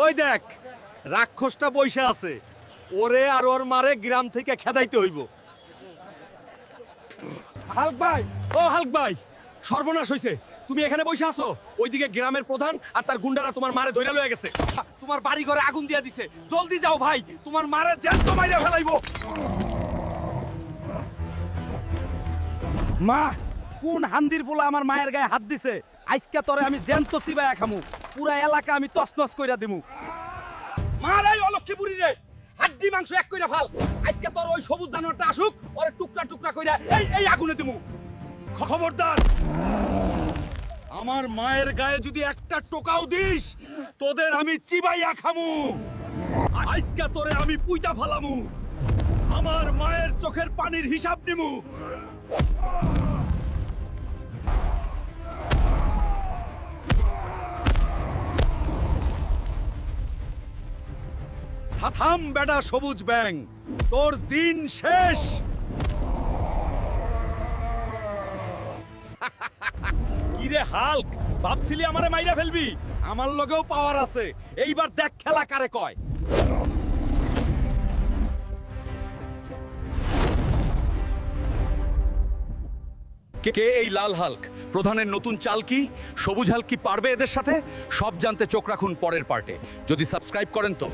ওই দেখ রাক্ষসটা বইসা আছে, ওরে আর ওর মারে গ্রাম থেকে খেদাইতে হইব। হাল্ক ভাই, ও হাল্ক ভাই, সর্বনাশ হইছে। তুমি এখানে বসে আছো, ওইদিকে গ্রামের প্রধান আর তার গুন্ডারা তোমার মারে ধইরা লয়ে গেছে। তোমার বাড়ি ঘরে আগুন দিয়া দিছে। জলদি যাও ভাই, তোমার মারে জ্যান্ত মাইরা ফেলাইবো। মা কোন হান্দির পোলা আমার মায়ের গায়ে হাত দিছে? আজকে তোরে আমি জ্যান্ত চিবায়া খামু, পুরা এলাকা আমি তছনছ কইরা দিমু। মার এই অলক্ষী বুড়ি রে, হাড্ডি মাংস এক কইরা ফাল। আজকে তোর ওই সবুজ জানোয়ারটা আসুক, ওরে টুকরা টুকরা কইরা এই এই আগুনে দিমু। খবরদার, আমার মায়ের গায়ে যদি একটা টোকাও দিস, তোদের আমি চিবাইয়া খামু। আজকে তোরে আমি পুইতা ফালামু, আমার মায়ের চোখের পানির হিসাব নিমু। থাম বেটা সবুজ ব্যাং, তোর দিন শেষ। কিরে হাল্ক, ভাবছিলি আমারে মাইরা ফেলবি? আমার লগেও পাওয়ার আছে, এইবার দেখ খেলা কারে কয়। কে এই লাল হাল্ক? প্রধানের নতুন চাল কি? সবুজ হাল্ক কি পারবে এদের সাথে? সব জানতে চোখ রাখুন পরের পার্টে। যদি সাবস্ক্রাইব করেন তো।